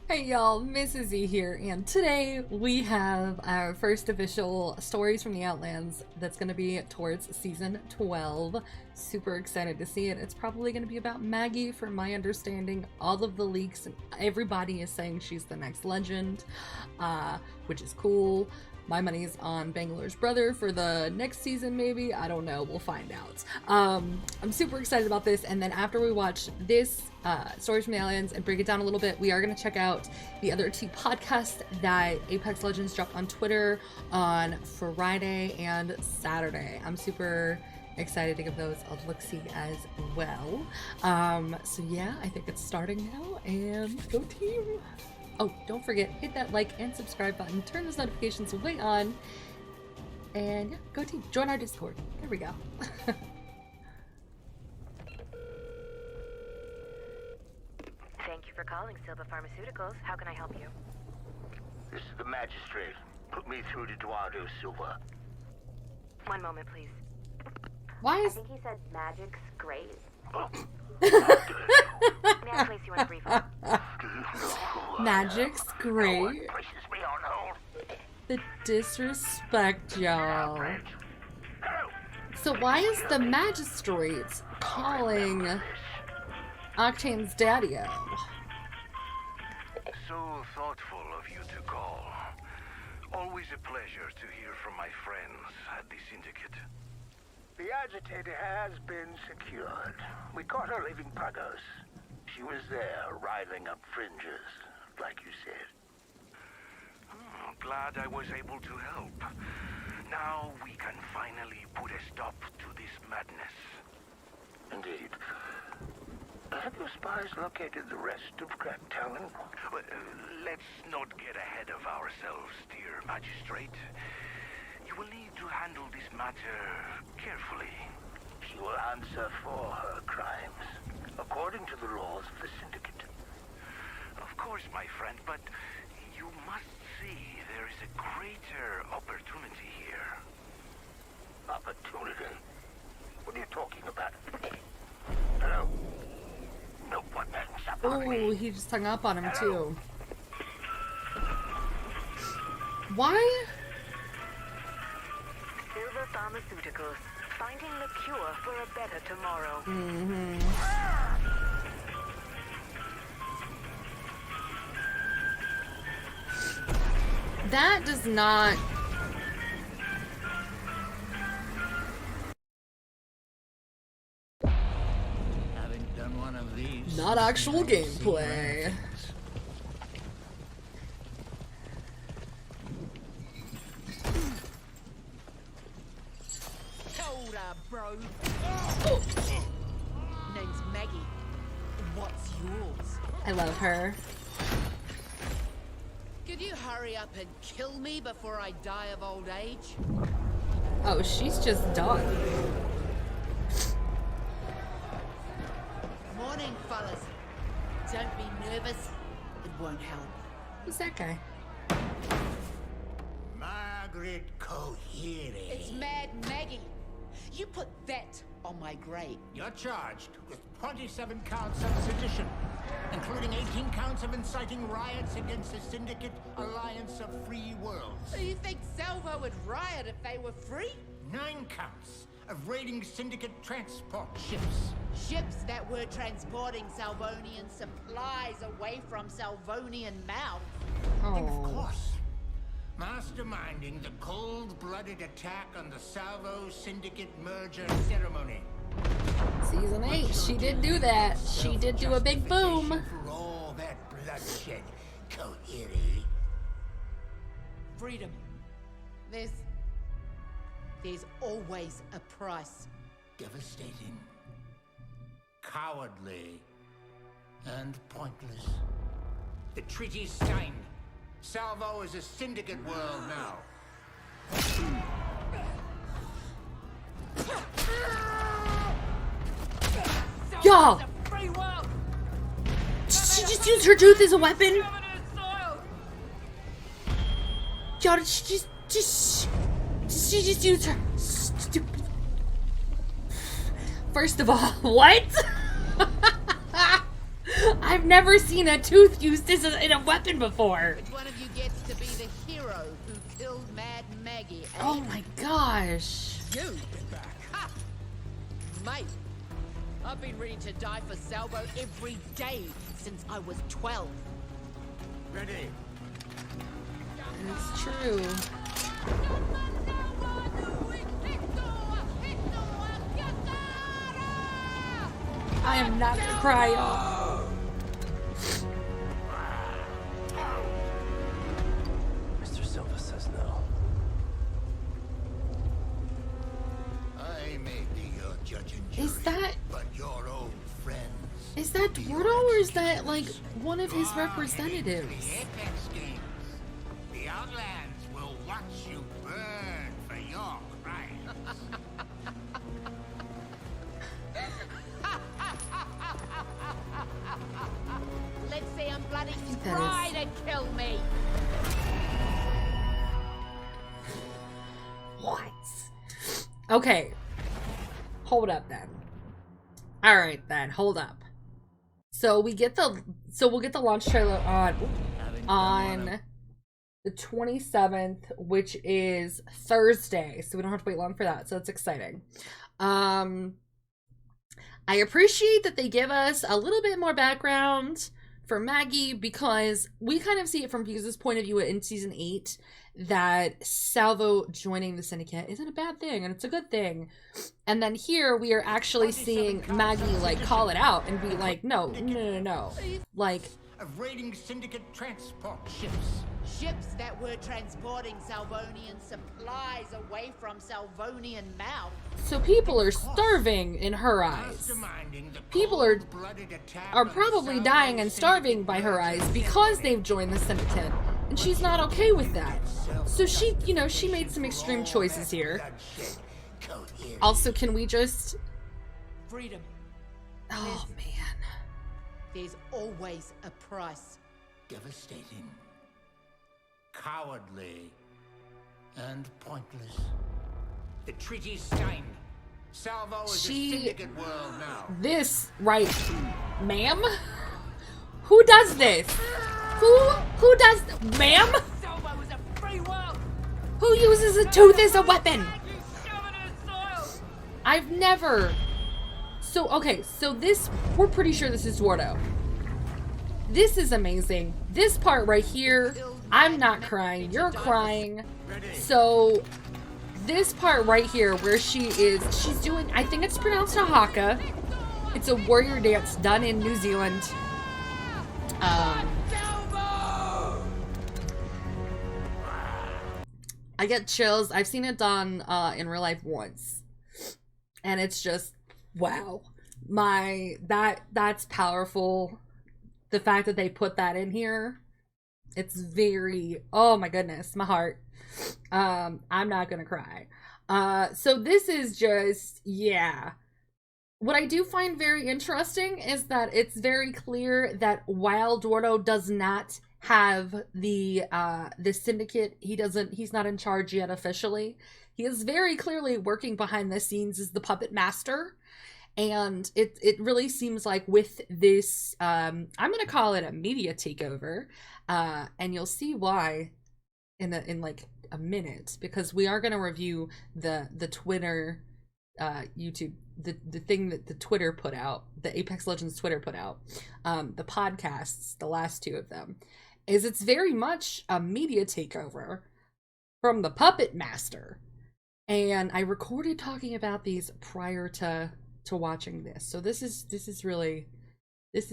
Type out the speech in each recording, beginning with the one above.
Hey y'all, Mrs. Z here, and today we have our first official Stories from the Outlands that's going to be towards Season 12. Super excited to see it. It's probably going to be about Maggie, from my understanding. All of the leaks, and everybody is saying she's the next legend, which is cool. My money's on Bangalore's brother for the next season, maybe. I don't know. We'll find out. I'm super excited about this. And then after we watch this Stories from the Outlands and break it down a little bit, we are going to check out the other two podcasts that Apex Legends dropped on Twitter on Friday and Saturday. I'm super excited to give those a look-see as well. So yeah, I think it's starting now, and go team! Oh, don't forget, hit that like and subscribe button, turn those notifications way on, and yeah, go team, join our Discord. There we go. Thank you for calling Silva Pharmaceuticals. How can I help you? This is the magistrate. Put me through to Eduardo Silva. One moment, please. Why I is... think he said magic's great. Oh. May I place you on a brief hold? Magic's No great. one places me on hold. The disrespect, y'all. Hello. So why is the magistrate calling Octane's daddy-o? So thoughtful of you to call. Always a pleasure to hear from my friends at the Syndicate. The agitator has been secured. We caught her leaving Pagos. She was there, riling up fringes, like you said. Glad I was able to help. Now we can finally put a stop to this madness. Indeed. Have your spies located the rest of Crack Talon? Let's not get ahead of ourselves, dear magistrate. You will need to handle this matter carefully. She will answer for her crimes, according to the laws of the Syndicate. Of course, my friend, but you must see there is a greater opportunity here. Opportunity? What are you talking about? Hello? No one hangs up on Oh, me. he just hung up on him too. Why? Silva Pharmaceuticals. Finding the cure for a better tomorrow. That does not... Haven't done one of these. Not actual gameplay. Hold up, bro. Oh, Name's Maggie. What's yours? I love her. Could you hurry up and kill me before I die of old age? Oh, she's just done. Morning, fellas. Don't be nervous. It won't help. Who's that guy? Margaret Cohere. It's Mad Maggie. You put that on my grave. You're charged with 27 counts of sedition, including 18 counts of inciting riots against the Syndicate Alliance of Free Worlds. Do you think Salvo would riot if they were free? 9 counts of raiding Syndicate transport ships. Ships that were transporting Salvonian supplies away from Salvonian mouths. And of Oh, course, masterminding the cold-blooded attack on the Salvo Syndicate merger ceremony. Season 8. She did do that. She did do a big boom. For all that bloodshed, Cohere. Freedom. There's always a price. Devastating, cowardly, and pointless. The treaty's signed. Salvo is a Syndicate world now. Y'all! It's a free world. Did she just use her tooth as a weapon? Y'all, did she just use her stupid... First of all, what? I've never seen a tooth used as in a weapon before. Which one of you gets to be the hero who killed Mad Maggie? Eh? Oh my gosh. You! Ha! Mate, I've been ready to die for Salvo every day since I was 12. Ready. It's true. I am not gonna cry, y'all. Mr. Silva says no. I may be your judge and jury, Is that but your old friends. is that Dordo or is that like one of his representatives? The Apex Games. The Outlands will watch you burn for your crimes. Let's see him bloody that try to kill me. What? Okay. Hold up then. All right then. Hold up. So we'll get the launch trailer on the 27th, which is Thursday. So we don't have to wait long for that. So it's exciting. I appreciate that they give us a little bit more background for Maggie, because we kind of see it from Fuse's point of view in season 8 that Salvo joining the Syndicate isn't a bad thing and it's a good thing. And then here we are actually seeing Maggie like call it out and be like, no. Like, Of raiding Syndicate transport ships. Ships that were transporting Salvonian supplies away from Salvonian mouths. so people are starving in her eyes. Masterminding the People are cold-blooded attack are on the probably Salvo dying and starving by her eyes Syndicate. because they've joined the Syndicate, and she's not okay with that. So she, you know, she made some extreme choices here. Also, can we just... Freedom. Oh, man. There's always a price. Devastating, cowardly, and pointless. The treaty's signed. Salvo is a Syndicate world now. This, right, ma'am? Who does this? Who does... Ma'am? Salvo is a free world. Who uses a tooth as a weapon? I've never... So, okay, so this... We're pretty sure this is Dordo. This is amazing. This part right here, I'm not crying. You're crying. So, this part right here where she's doing... I think it's pronounced a haka. It's a warrior dance done in New Zealand. I get chills. I've seen it done in real life once, and it's just wow. That's powerful. The fact that they put that in here, it's very, oh my goodness, my heart. I'm not gonna cry. So this is just, yeah. What I do find very interesting is that it's very clear that while Dordo does not have the Syndicate, he's not in charge yet officially. He is very clearly working behind the scenes as the puppet master. And it really seems like with this, I'm gonna call it a media takeover, and you'll see why in like a minute, because we are gonna review the Twitter, YouTube, the thing that the Twitter put out, the Apex Legends Twitter put out, the podcasts, the last two of them, is it's very much a media takeover from the puppet master, and I recorded talking about these prior to watching this, so this is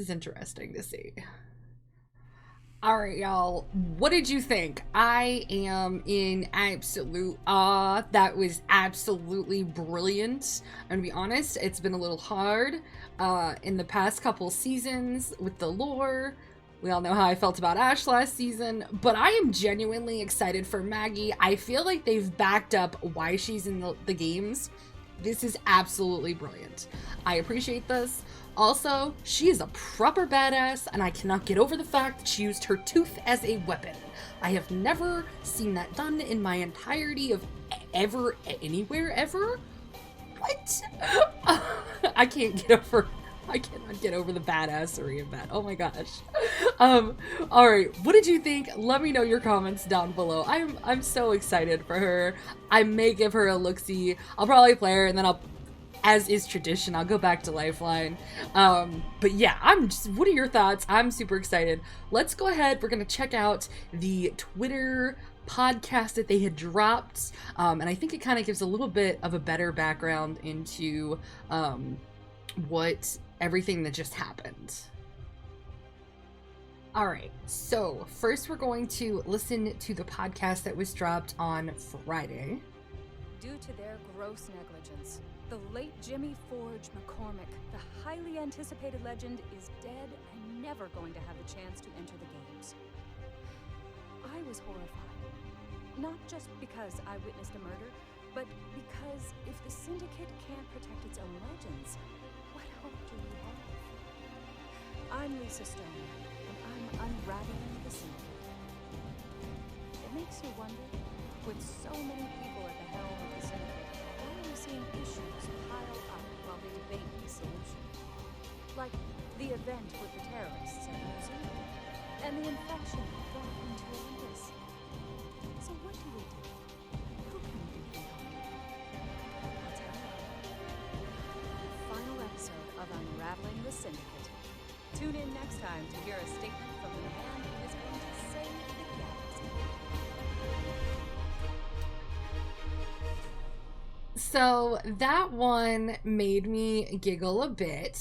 interesting to see. All right, y'all, what did you think? I am in absolute awe. That was absolutely brilliant. I'm gonna be honest, it's been a little hard in the past couple seasons with the lore. We all know how I felt about Ash last season, but I am genuinely excited for Maggie. I feel like they've backed up why she's in the games. This is absolutely brilliant. I appreciate this. Also, she is a proper badass, and I cannot get over the fact that she used her tooth as a weapon. I have never seen that done in my entirety of ever, anywhere, ever. What? I can't get over I cannot get over the badassery of that. Oh my gosh. All right. What did you think? Let me know your comments down below. I'm so excited for her. I may give her a look-see. I'll probably play her and then as is tradition, I'll go back to Lifeline. But yeah, what are your thoughts? I'm super excited. Let's go ahead. We're going to check out the Twitter podcast that they had dropped. And I think it kind of gives a little bit of a better background into what everything that just happened. All right, so first we're going to listen to the podcast that was dropped on Friday. Due to their gross negligence, the late Jimmy Forge McCormick, the highly anticipated legend, is dead and never going to have the chance to enter the games. I was horrified, not just because I witnessed a murder, but because if the Syndicate can't protect its own legends, what hope do we have? I'm Lisa Stone, and I'm unraveling the Syndicate. It makes you wonder, with so many people at the helm of the Syndicate, why are we seeing issues pile up while they debate the solution? Like the event with the terrorists at New Zealand, and the infection that brought them to Olympus. So what do we do? Who can we depend on? I'll tell you. The final episode of Unraveling the Syndicate. Tune in next time to hear a statement from the man who is going to save the galaxy. So that one made me giggle a bit.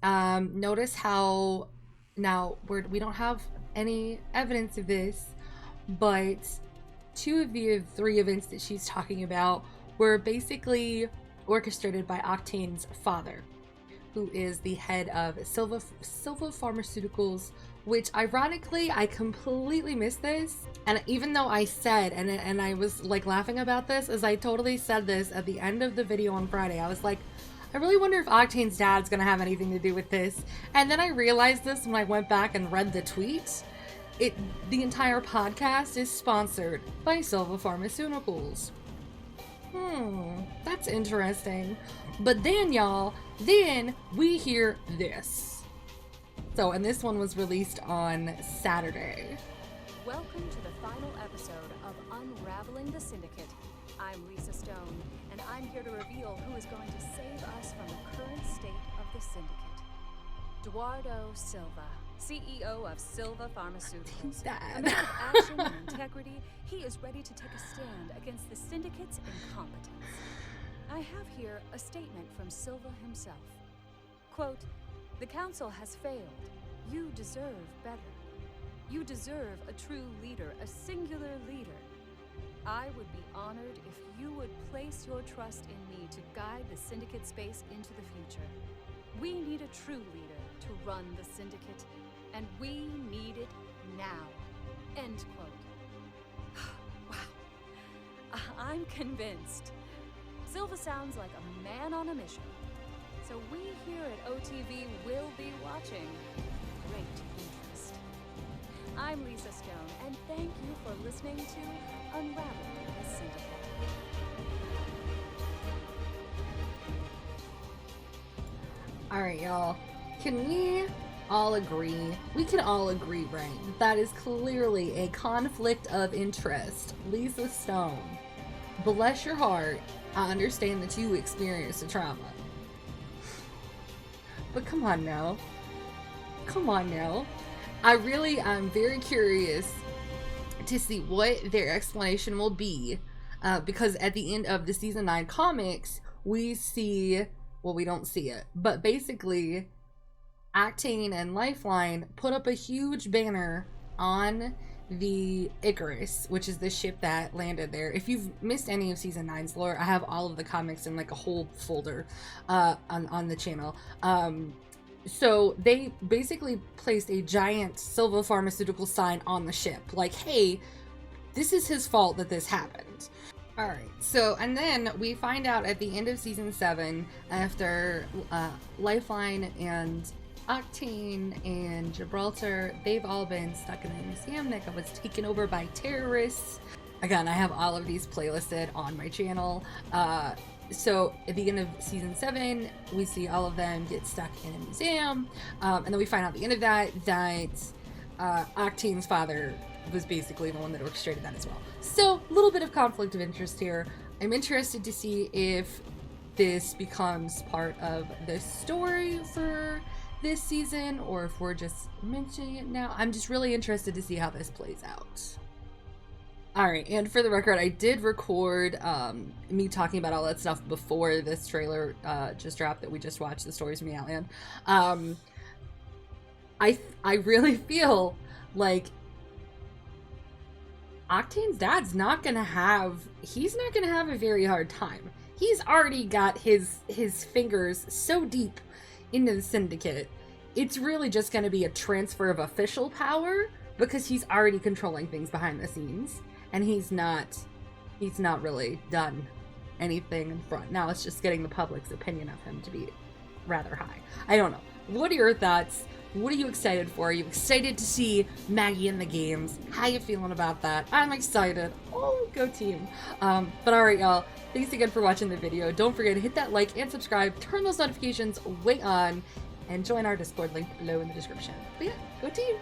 Notice how now we don't have any evidence of this, but 2 of the 3 events that she's talking about were basically orchestrated by Octane's father, who is the head of Silva Pharmaceuticals, which ironically I completely missed this. And even though I said, and I was like laughing about this, as I totally said this at the end of the video on Friday, I was like, I really wonder if Octane's dad's gonna have anything to do with this. And then I realized this when I went back and read the tweet. The entire podcast is sponsored by Silva Pharmaceuticals. That's interesting. But then, y'all, we hear this. So, and this one was released on Saturday. Welcome to the final episode of Unraveling the Syndicate. I'm Lisa Stone, and I'm here to reveal who is going to save us from the current state of the Syndicate. Eduardo Silva, CEO of Silva Pharmaceuticals. A man of action and integrity, he is ready to take a stand against the Syndicate's incompetence. I have here a statement from Silva himself. Quote, "The Council has failed. You deserve better. You deserve a true leader, a singular leader. I would be honored if you would place your trust in me to guide the Syndicate space into the future. We need a true leader to run the Syndicate, and we need it now." End quote. Wow. I'm convinced. Silva sounds like a man on a mission. So we here at OTV will be watching. Great interest. I'm Lisa Stone, and thank you for listening to Unraveling the Syndicate. Alright, y'all. Can we all agree? We can all agree, right? That is clearly a conflict of interest. Lisa Stone, bless your heart. I understand that you experienced a trauma. But come on now. I'm very curious to see what their explanation will be. Because at the end of the season 9 comics, we see, well, we don't see it, but basically Octane and Lifeline put up a huge banner on the Icarus, which is the ship that landed there. If you've missed any of season 9's lore, I have all of the comics in like a whole folder on the channel. So they basically placed a giant Silva Pharmaceutical sign on the ship, like, hey, this is his fault that this happened. Alright, so, and then we find out at the end of season 7, after Lifeline and Octane and Gibraltar, they've all been stuck in a museum that was taken over by terrorists. Again, I have all of these playlisted on my channel. So at the end of season 7, we see all of them get stuck in a museum, and then we find out at the end of that Octane's father was basically the one that orchestrated that as well. So a little bit of conflict of interest here. I'm interested to see if this becomes part of the story for this season, or if we're just mentioning it now. I'm just really interested to see how this plays out. Alright, and for the record, I did record me talking about all that stuff before this trailer just dropped that we just watched, the stories from the Outland. I really feel like Octane's dad's not gonna have a very hard time. He's already got his fingers so deep into the Syndicate. It's really just gonna be a transfer of official power, because he's already controlling things behind the scenes, and he's not really done anything in front. Now it's just getting the public's opinion of him to be rather high. I don't know. What are your thoughts? What are you excited for? Are you excited to see Maggie in the games? How you feeling about that? I'm excited. Oh, go team. But alright, y'all. Thanks again for watching the video. Don't forget to hit that like and subscribe, turn those notifications way on, and join our Discord link below in the description. But yeah, go team!